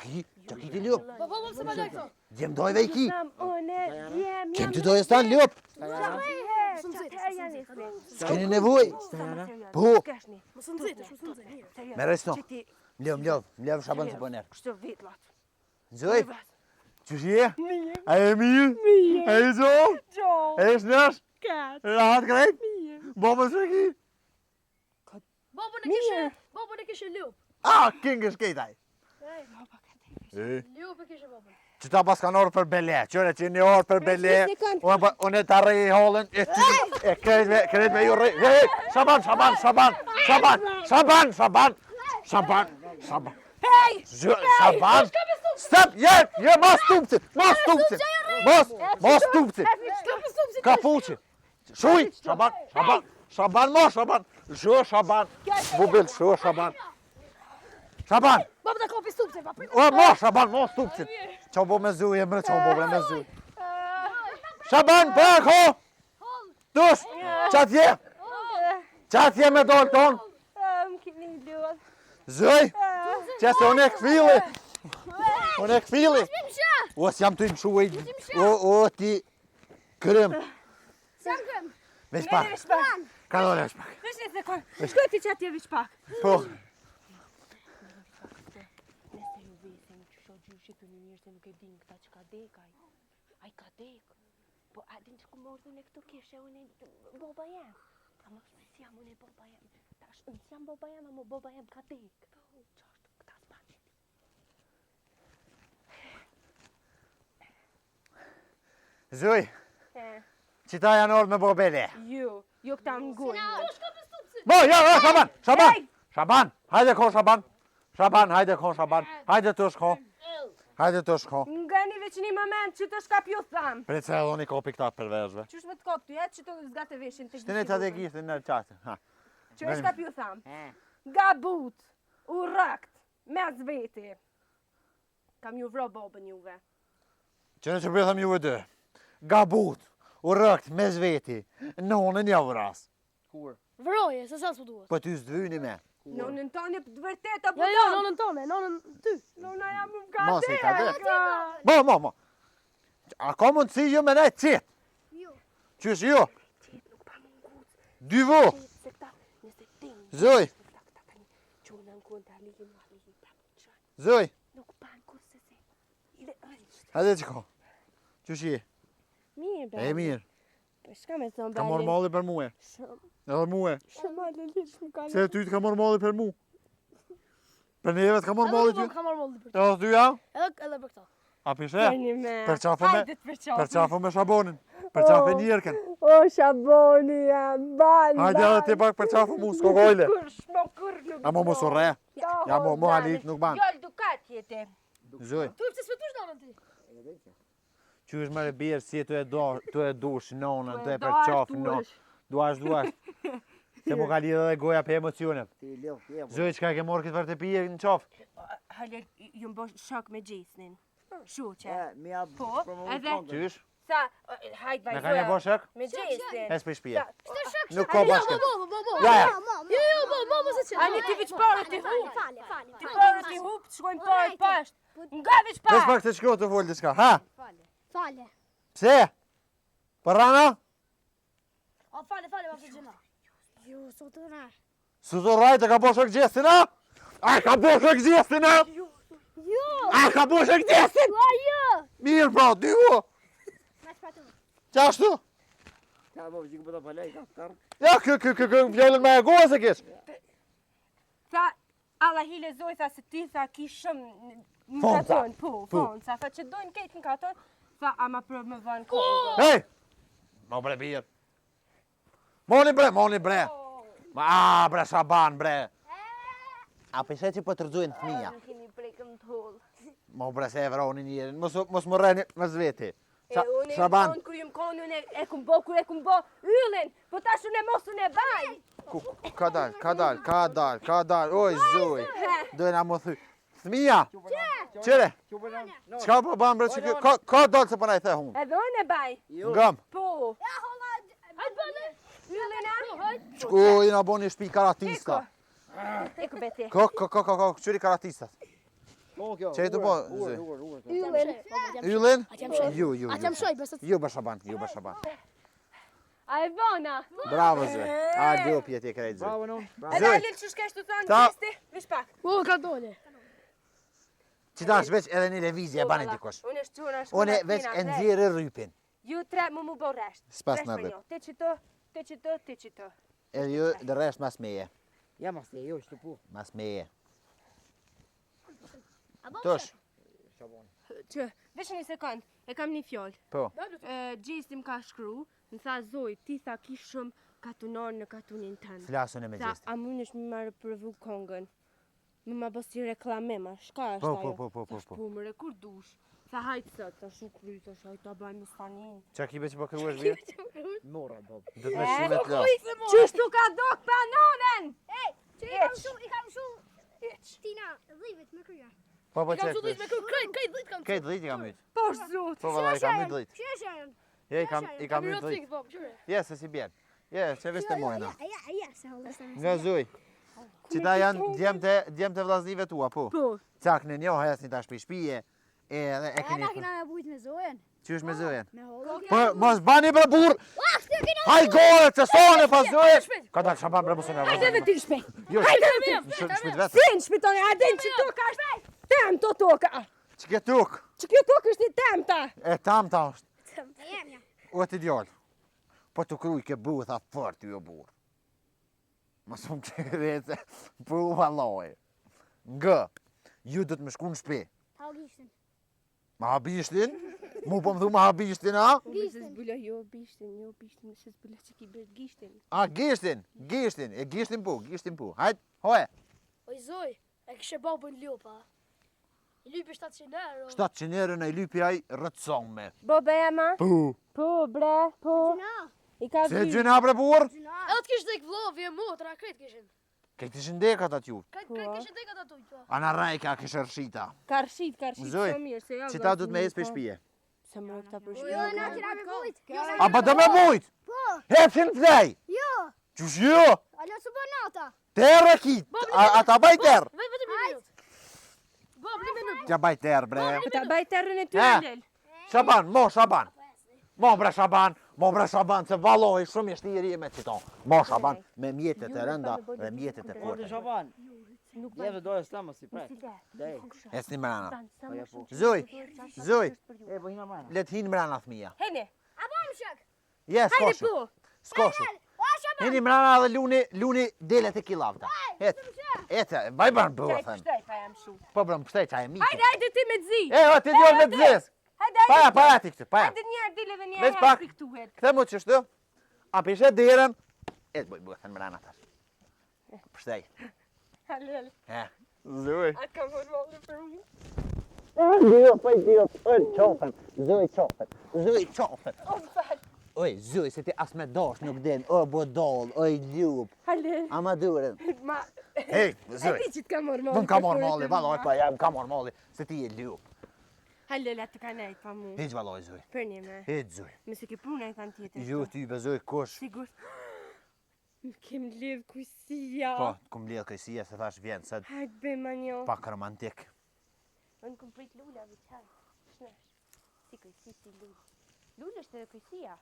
Speaker 1: ki ti ljup?
Speaker 4: Po mos se ma laj këto.
Speaker 1: Gjem dojve i ki.
Speaker 2: Unë
Speaker 1: Kem të dojë stan ljup? S'keni nevoj? Po.
Speaker 4: Mos në nxit.
Speaker 1: Me resno. Mljev shaban se poner.
Speaker 2: Kështu vitlat.
Speaker 1: Zoj, qësh je? A e mirë? A e zo? A e shnesh? Rahat krejt? Bomë së ki?
Speaker 4: Babën e kishe lup.
Speaker 1: A, kingë shkejtaj.
Speaker 4: Lup e kishe babën.
Speaker 1: Që ta pas kanë orë për bele, qëre që një orë për bele, unë e të rrej hollën, e krejt me ju rrej, Shaban!
Speaker 2: Hej!
Speaker 1: Shaban! Stop, je, mos stupcit! Ka fuqi! Shuj, Shaban, shu Shaban, bubil, shu Shaban. Shaban!
Speaker 4: Babë të kopi stupce, papri.
Speaker 1: Shaban, mos stupcit! Qa bo me zuje, mërë, qa bo me zuje. Shaban, përko! Dush, qatje me dojë ton.
Speaker 2: Më kini luat.
Speaker 1: Zuj, që se unë e këfili. O, s'jam të mshuaj. O, ti krëm.
Speaker 4: Jam krem.
Speaker 1: Veç pak.
Speaker 2: Veç pak.
Speaker 1: Ka dole veç pak.
Speaker 2: Veç një sekund. Shkoj ti që atje veç pak.
Speaker 1: Po.
Speaker 2: Nëse ju vesin që shoh gjyshi për një njërë se nuk e din këta që ka dek ai ka dek. Po a din që ku mordhën e këto kishe unë e boba jem. Ama si jam unë e boba jem. Tash unë jam boba jem, ama boba jem ka dek. Qashtu këta s'pani.
Speaker 1: Zuj, qita janë orë me bobele.
Speaker 2: Ju këta më gujnë.
Speaker 1: Bo, ja, Shaban, hajde ko Shaban. Hajde ko Shaban. Hajde të shko.
Speaker 2: Nga një veç një moment që të shkap ju tham.
Speaker 1: Pre se edhe një kopi këta perverzve.
Speaker 2: Qysh me të kop të jetë që të zgate veshin të
Speaker 1: Shtini të dhe gjithë në qatë.
Speaker 2: Që e shkap ju tham. Gabut, u rëkt, me zveti. Kam ju vro bobën juve.
Speaker 1: Që në që bëthëm juve dë. Gabut, u rëkt, me zveti. Nonën ja vras.
Speaker 3: Kur?
Speaker 4: Vroje, se sa s'u duhet.
Speaker 1: Po ty s'dhyni me.
Speaker 2: Nonën tonë të vërtet apo
Speaker 4: Jo, nonën tone, nonën ty.
Speaker 2: Nona jam më
Speaker 1: Mos e ka dhe.
Speaker 2: ka
Speaker 1: Mo. A ka mundësi ju me nejtë qitë?
Speaker 4: Jo.
Speaker 1: Qysh ju?
Speaker 2: Nuk pa më ngucë.
Speaker 1: Dy vo.
Speaker 2: Se këta, nëse ting.
Speaker 1: Zoj,
Speaker 2: Këta tani, qunë në kënë të aligin, pra më qënë.
Speaker 1: zoj.
Speaker 2: Nuk pa në ngucë se se. Ile rrisht.
Speaker 1: Hajde që ko. Qysh je?
Speaker 2: Mirë, be.
Speaker 1: E mirë.
Speaker 2: Po shka me thonë,
Speaker 1: Ka morë molli për muë. Edhe muë.
Speaker 2: Shumë lish më ka
Speaker 1: Se ty të ka morë molli për mu. Për neve të ka morë molli ty.
Speaker 4: Ka marrë molli për.
Speaker 1: Edhe ty ja?
Speaker 4: Edhe për këta.
Speaker 1: A pishe? Për qafë me...
Speaker 2: Hajde të përqafë.
Speaker 1: Për qafë me shabonin. Për qafë njërken.
Speaker 2: O, shaboni jam, ban.
Speaker 1: Hajde edhe ti pak për qafë mu, s'ko gojle.
Speaker 2: Kur shmo kur nuk.
Speaker 1: A mo mos u re. Ja mo halit nuk ban.
Speaker 2: Gjall dukat jete.
Speaker 1: Zoj.
Speaker 4: Tu pse s'vetush nonën ti?
Speaker 1: Qysh më re birë si tu e dush nonën, tu e për qafë nonën. Duash. Se mu ka lidhe dhe goja për emocionet.
Speaker 3: Ti lëv, ti.
Speaker 1: Zoj, qka ke morë këtë për të pije në qafë?
Speaker 2: Haler, ju më bosh shok me gjisnin. Shu që.
Speaker 3: Mi ja
Speaker 2: Po, edhe-
Speaker 1: Qysh?
Speaker 2: Sa, hajt
Speaker 1: Me ka një
Speaker 2: vajzoja.
Speaker 1: bo shak?
Speaker 2: Me gjisnin.
Speaker 1: Hes për shpije.
Speaker 2: Sa-
Speaker 1: Nuk ko bashkë.
Speaker 4: Bo.
Speaker 1: Ja.
Speaker 4: Jo, mos e çel.
Speaker 2: Ani ti veç parë ti hup.
Speaker 5: Fale.
Speaker 2: Ti parë ti hup, të shkojmë parë pashtë. Nga veç
Speaker 1: Vesh
Speaker 2: parë.
Speaker 1: pak të shkjo të folë diçka, ha?
Speaker 5: Fale.
Speaker 1: Pse? Për rana?
Speaker 4: A fale, ma të gjena.
Speaker 5: Jo, sot të na.
Speaker 1: Su të rajtë ka bo shak gjestin, ha? A ka bo shak gjestin, ha?
Speaker 5: Jo.
Speaker 1: A ka bo shak gjestin?
Speaker 5: Jo.
Speaker 1: Mirë pra, dy vo.
Speaker 5: Ma shpatu.
Speaker 1: Qashtu?
Speaker 3: Ka bo, që këpëta palej, ka karë.
Speaker 1: Ja, fjallën me e goja se kish.
Speaker 2: Tha, alla hile zoj, tha se ti tha kishëm në
Speaker 1: Fonca.
Speaker 2: katon, po, fonca. Tha që dojnë kejtë në katon, tha ama për më vënë kohë.
Speaker 1: Hej! Ma bre birë. Moni bre. Ma, bre, Shaban, bre. A pishe që po të rëzujnë të mija.
Speaker 2: Nuk kemi prekëm të hullë.
Speaker 1: Ma bre se e vroni njërin, mos më rreni me zveti.
Speaker 2: Unë
Speaker 1: Shaban,
Speaker 2: kur ju më konë, unë e kum bo yllin, po tash unë e mos unë e baj.
Speaker 1: ka dal, oj zuj. Dojna më thuj. Thmija, qëre, qka po ban bre që ka dalë se përna i the hun.
Speaker 2: Edhe unë e baj.
Speaker 1: Ngam,
Speaker 2: Po.
Speaker 4: Hajt bëne.
Speaker 2: Yllin a?
Speaker 1: shku i nga bo një shpi karatista.
Speaker 2: Eko beti.
Speaker 1: Qëri karatistat. Që i të po, zë.
Speaker 2: Yllin.
Speaker 1: Yllin?
Speaker 4: Atë jam shoj.
Speaker 1: Ju.
Speaker 4: Atë jam shoj, besë.
Speaker 1: Ju bër Shaban.
Speaker 2: A e vona.
Speaker 1: Bravo zë. A lopje ti krejt zë.
Speaker 3: Bravo, non. Bravo.
Speaker 2: Edhe
Speaker 1: Zoj.
Speaker 2: alil që shkesh të thonë
Speaker 1: Ta-
Speaker 2: gjesti, vish pak.
Speaker 4: O, ka dole.
Speaker 1: Qita është veç edhe një levizje bani dikosh.
Speaker 2: Unë e shquna
Speaker 1: Une veç e nëzirë rrypin.
Speaker 2: Ju tre mu bo resht.
Speaker 1: S'pas
Speaker 2: Resht
Speaker 1: në
Speaker 2: me
Speaker 1: rryp.
Speaker 2: njo. Ti që të.
Speaker 1: Edhe ju dhe resht mas meje.
Speaker 3: Ja, mas jo, shtu pu.
Speaker 1: Mas meje.
Speaker 5: A bo
Speaker 1: Tosh.
Speaker 2: Që, vesh një sekund, e kam një fjoll.
Speaker 1: Po.
Speaker 2: Gjesti më ka shkru, më tha Zoj, ti tha kishëm katunar në katunin tënë.
Speaker 1: Flasën e me
Speaker 2: Tha,
Speaker 1: gjesti.
Speaker 2: a mund është më marrë përvu kongën? Më ma bës si reklamema, shka është
Speaker 1: Po,
Speaker 2: ajo?
Speaker 1: po.
Speaker 2: Thash, po, mëre, kur dush? Tha, hajtë sot, tha, shu kry, tha, hajtë ta bajmë stanin.
Speaker 1: Qa kibe që po kërruesh vjetë?
Speaker 3: Mora, bob.
Speaker 1: Dhe të me shime të lasë.
Speaker 2: Qështu ka dok panonen?
Speaker 5: Që i kam shu. Tina, dhivit me krya.
Speaker 1: Po, po,
Speaker 4: Kam
Speaker 1: qek.
Speaker 4: su dhejt me kërë, krejt dhejt kam.
Speaker 1: Kejtë dhejt i kam mytë.
Speaker 2: Po, zot.
Speaker 1: Po, valla, i kam mytë dhejt.
Speaker 5: Që është janë?
Speaker 1: Je, i kam mytë dhejt.
Speaker 4: Mirë po, qyre.
Speaker 1: Je, se si bjen. Je, që vishte mojna.
Speaker 5: Ja, se hollë.
Speaker 1: Nga zuj. Qita janë djemë të vlaznive tua, po.
Speaker 2: Po.
Speaker 1: Cak në njohë hes një ta shpi shpije. Edhe e
Speaker 5: E
Speaker 1: keni...
Speaker 5: na kena me bujt me zojen.
Speaker 1: Qysh me zëjen?
Speaker 5: Me hollën.
Speaker 1: Po, mos bani bre burr! Haj gore, të sone pa zëjen! Ka dalë shaban bre mos e nervozo.
Speaker 2: Hajde ti shpejt.
Speaker 1: Jo, shpit vetë.
Speaker 2: Si në shpitoni, hajde në që toka është tem to toka.
Speaker 1: Që ke tuk?
Speaker 2: Që kjo tokë është i tem ta.
Speaker 1: E tam ta është.
Speaker 5: E jem ja.
Speaker 1: O ti djallë. Po të kruj ke bu tha fort ju burr. Mos më ke rece. Po valloj. Nga, ju do të më shku në shtëpi.
Speaker 5: Ta u gishtin.
Speaker 1: Ma habishtin? Mu po më thu ma habishtin, a?
Speaker 2: Se zbula jo bishtin, se zbula që ki bërë gishtin.
Speaker 1: A, gishtin, e gishtin pu. Hajt, hoje.
Speaker 4: Oj zoj, e kishe babën lupa. I lypi 700 euro.
Speaker 1: 700 euro në i lypi aj rëtëson me.
Speaker 2: Bobe ema?
Speaker 1: Pu.
Speaker 2: Po, bre, po.
Speaker 5: Na.
Speaker 2: I ka
Speaker 1: Se
Speaker 2: dy.
Speaker 1: gjëna bre burr?
Speaker 5: Na.
Speaker 4: Edhe të kishë dek vlovi e motra, kretë kishin.
Speaker 1: Këtë ishin dekat aty.
Speaker 4: Kretë kishin dek ata tujtë.
Speaker 1: Ana rajka kishë rëshita.
Speaker 2: Karshit,
Speaker 1: Zoj,
Speaker 2: so mirë, se ja.
Speaker 1: Qita du të me hes për shpije.
Speaker 2: Se më rëfta për
Speaker 5: Jo,
Speaker 2: shpije.
Speaker 5: na kena me bujt.
Speaker 1: A ba do me mujt?
Speaker 5: Po.
Speaker 1: Hepsin flej.
Speaker 5: Jo.
Speaker 1: Qush jo?
Speaker 5: Alo su banata.
Speaker 1: Terë kit. A ta baj terë?
Speaker 4: Vetëm një minutë. Bab, një minutë.
Speaker 1: Tja baj terë bre.
Speaker 2: Po ta baj terrën e ty,
Speaker 1: Ha?
Speaker 2: Alel.
Speaker 1: Shaban, Shaban. Mo bre Shaban, se valoj shumë i shtiri me qiton. Mo Shaban, me mjetet e rënda dhe mjetet e
Speaker 3: Orë
Speaker 1: forte.
Speaker 3: shaban. Jeve dojë slama si prek. Dej.
Speaker 1: Es një mrana.
Speaker 3: Po ja po.
Speaker 1: Zoj,
Speaker 3: E po hina mana.
Speaker 1: let hinë mrana thmija.
Speaker 2: Hene,
Speaker 5: A bom shak.
Speaker 1: Je,
Speaker 2: hajde
Speaker 1: skoshi,
Speaker 2: po.
Speaker 1: skoshi.
Speaker 5: O shaban.
Speaker 1: Hini mrana dhe luni delet e kilavta. Ete, vaj ban bëva
Speaker 2: Qaj
Speaker 1: thënë.
Speaker 2: pështaj pa jam shumë.
Speaker 1: Po bërë më pështaj qaj e miku.
Speaker 2: Hajde ti me zi.
Speaker 1: O, ti djorë me të zes.
Speaker 2: Hajde,
Speaker 1: Paja ti këtë, paja.
Speaker 2: Hajde njerë dile dhe
Speaker 1: Veç
Speaker 2: njerë
Speaker 1: pak.
Speaker 2: herë piktuhet.
Speaker 1: Këthe mu qështu, a pishe derën, e të bëjë thënë mrana tash. Pështaj.
Speaker 2: Alel,
Speaker 1: Zoj.
Speaker 2: a ka vërmolli për mu?
Speaker 1: Zoj qofën. Oj, zoj, se ti as me dosh nuk den, o bodol, oj ljup,
Speaker 2: Alel,
Speaker 1: ama duren.
Speaker 2: ma...
Speaker 1: Hej,
Speaker 2: E
Speaker 1: zoj,
Speaker 2: ti që t'ka morë molli.
Speaker 1: më ka morë molli, valoj, pa jam ka morë molli, se ti e ljup.
Speaker 2: Alel, atë ka nejt pa mu.
Speaker 1: Hiq valoj, zoj,
Speaker 2: Për një me.
Speaker 1: hiq zoj.
Speaker 2: Me se ke puna e kanë tjetër.
Speaker 1: Ju ty bezoj kush.
Speaker 2: Sigur. Më kem lidh kujësia.
Speaker 1: Po, kum lidh këjësia se thash vjen, se
Speaker 2: Hajde bëjmë anjo.
Speaker 1: pak romantik.
Speaker 2: Unë këm prit lula vëqaj. Shnesh. Si kujësi si lula. Lula është edhe kujësia.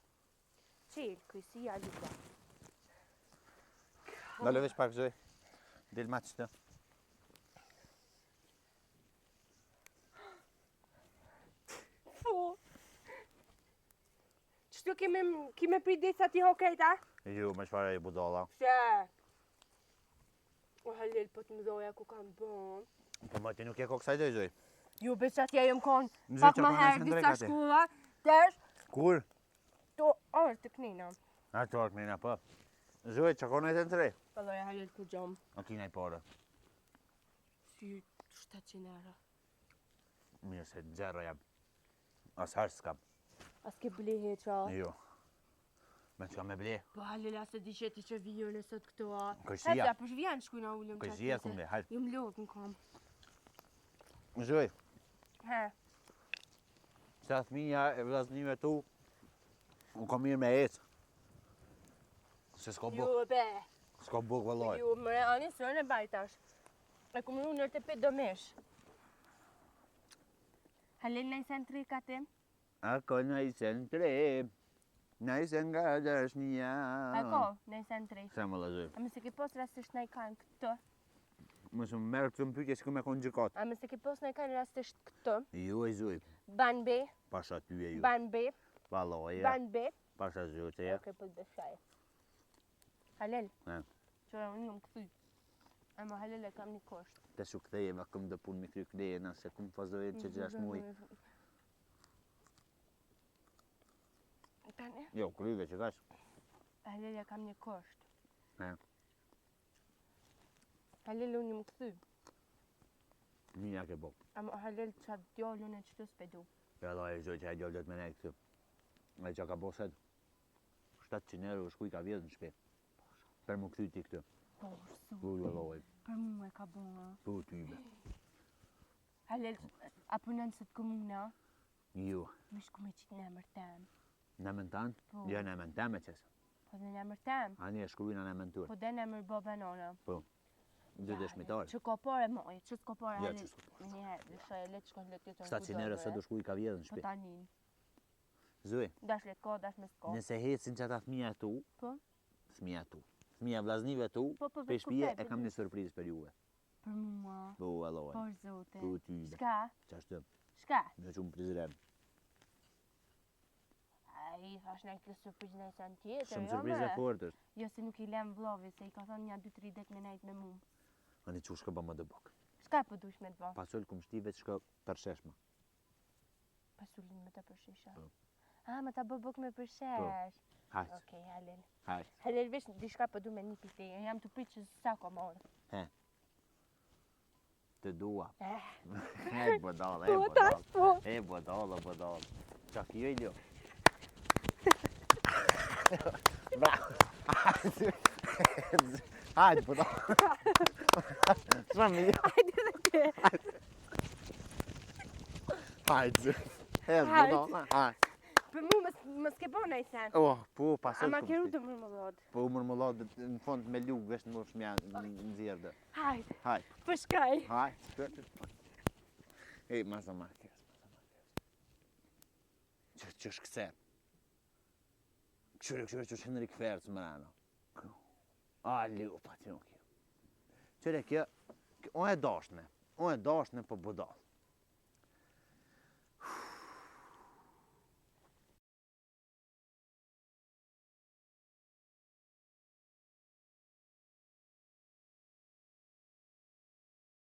Speaker 2: Qelë, kujësia lula.
Speaker 1: Dale veç pak zoj. Del ma qëtë.
Speaker 2: Po. Qështu kime prit dhe sa ti hokejta?
Speaker 1: Ju, me shfare e budala.
Speaker 2: Se. O Halil, po të më doja ku kam bon.
Speaker 1: Po më ti nuk e ko kësaj doj, zoj.
Speaker 2: Ju besë atje jëm konë
Speaker 1: Në
Speaker 2: pak
Speaker 1: që
Speaker 2: më
Speaker 1: konë
Speaker 2: herë
Speaker 1: ishën
Speaker 2: disa
Speaker 1: drejka ti.
Speaker 2: shkolla. Tesh,
Speaker 1: Kur?
Speaker 2: to orë të knina.
Speaker 1: A të orë kënina, po. Zoj, që konë e të në tre?
Speaker 2: Po doja Halil ku gjom.
Speaker 1: O kina i pare.
Speaker 2: Si 700 euro.
Speaker 1: Mirë se gjerë jam. As harë s'kam.
Speaker 2: As ke ble heqa.
Speaker 1: Jo. Me që me ble.
Speaker 2: Po Halil, asë di që ti që vijën e sot këto a.
Speaker 1: Kojësia.
Speaker 2: Hepja, për shvjen shkuj na ullëm
Speaker 1: Kojësia kum ble, hajtë.
Speaker 2: Jum lodh në kom.
Speaker 1: Zoj,
Speaker 2: He.
Speaker 1: sa thminja e vllaznime tu, unë kom mirë me ecë. Se s'ko buk,
Speaker 2: Ju be.
Speaker 1: s'ko buk vëlloj.
Speaker 2: Ju më reani sërën e bajtash. E kum lu nërë të pe domesh. Halil në i sen tri katim?
Speaker 1: Ako në i sen tre, në i sen nga dëshnia.
Speaker 2: Ako, në i sen tri.
Speaker 1: Se më lëzoj.
Speaker 2: A më se ke pos rastisht në i kanë këtë?
Speaker 1: Më shumë merë të më pyke që ku me konë gjëkat.
Speaker 2: A më se ke pos në i kanë rastisht këtë?
Speaker 1: Jo e zoj,
Speaker 2: Ban be,
Speaker 1: pasha ty e ju.
Speaker 2: ban be,
Speaker 1: Valloj,
Speaker 2: ban be.
Speaker 1: pasha zyote ja.
Speaker 2: Oke, për dëshaj. Halil.
Speaker 1: E.
Speaker 2: Qëra unë jam këthy. E më Halil e kam një kosht.
Speaker 1: Të shu këtheje me këm dë punë mi kry këdeje, nëse këm fazojnë që 6 muj.
Speaker 2: Tane?
Speaker 1: Jo, kryve që kash.
Speaker 2: Halil e kam një kosht.
Speaker 1: E.
Speaker 2: Halil unë jam këthy.
Speaker 1: Mija ke bok.
Speaker 2: A më Halil qa djollun e qëtu s'pedu.
Speaker 1: Ja da e zoj që e gjollë do të me ne këtu. E që ka boset. 700 euro shkuj ka vjetë në shpe. Per më këthy ti këtu.
Speaker 2: Po, su.
Speaker 1: Vujë loj,
Speaker 2: Për mu e ka bona.
Speaker 1: po tybe.
Speaker 2: Halil, a punën së të komuna?
Speaker 1: Ju,
Speaker 2: Më shku me qitë në emër tem.
Speaker 1: në mën tanë?
Speaker 2: Po.
Speaker 1: Jo në mën teme qësë.
Speaker 2: Po dhe në emër tem.
Speaker 1: Ani e shkruina në mën
Speaker 2: Po
Speaker 1: tur.
Speaker 2: dhe në emër baba nona.
Speaker 1: Po. Dy dëshmitar.
Speaker 2: Që ka pare moj, që s'ka pare
Speaker 1: Ja,
Speaker 2: hali.
Speaker 1: që s'ka
Speaker 2: Një herë, lëshë e letë shkon letë tjetër.
Speaker 1: Stacionere se do shkuj ka vjedhë në
Speaker 2: Po
Speaker 1: shtëpi.
Speaker 2: tanin.
Speaker 1: Zoj,
Speaker 2: Dash letë ka, dash me s'ka.
Speaker 1: nëse hecin që ata fëmija tu,
Speaker 2: Po?
Speaker 1: fëmija vllaznive tu,
Speaker 2: Po,
Speaker 1: pe shtëpie
Speaker 2: kuptoj,
Speaker 1: e kam një surprizë për juve.
Speaker 2: Për mua.
Speaker 1: Po, alloj.
Speaker 2: Por zote.
Speaker 1: Po, ty.
Speaker 2: Shka?
Speaker 1: Qashtë,
Speaker 2: Shka?
Speaker 1: me qumë prizren.
Speaker 2: Ai, thash në këtë surprizë në sen tjetër.
Speaker 1: Shumë
Speaker 2: jo,
Speaker 1: surprizë e
Speaker 2: more.
Speaker 1: fort është.
Speaker 2: Jo se nuk i lem vllovi, se i ka thonë një 2-3 det me nejt me mu.
Speaker 1: Ani që shka ba më dëbok.
Speaker 2: Shka po dush me të bë?
Speaker 1: Pasol kum shtive që shka përsheshma.
Speaker 2: Pasullin me të përshisha.
Speaker 1: Po.
Speaker 2: Me ta bë buk me përshesh.
Speaker 1: Hajt,
Speaker 2: Okej, halel.
Speaker 1: hajt.
Speaker 2: Halel vesh diçka po du me një pite. Jam të pritë që sa ko morë.
Speaker 1: Të dua.
Speaker 2: Eh.
Speaker 1: E bodala,
Speaker 2: Po, tash po.
Speaker 1: E bodala. Qa kjo i ljo. Bravo. Hajt, bodala. Qa mi jo. Hajt, e bodala. Hajt.
Speaker 2: Për mu më s'ke bo nëj sen.
Speaker 1: Oh, po, pasol
Speaker 2: Ama
Speaker 1: kum
Speaker 2: keru
Speaker 1: shtive.
Speaker 2: të më më dhod.
Speaker 1: Po, umër më lodë në fond me lukë, vesh në më shmja në zirë.
Speaker 2: Hajt,
Speaker 1: Hajt.
Speaker 2: për shkaj.
Speaker 1: Hajt, ej, masa Marquez. Që shkëser. Këshyre që Henrik Ferz më rano. A, liu, pa që nuk jo. Qëre kjo, unë e dashne po budal.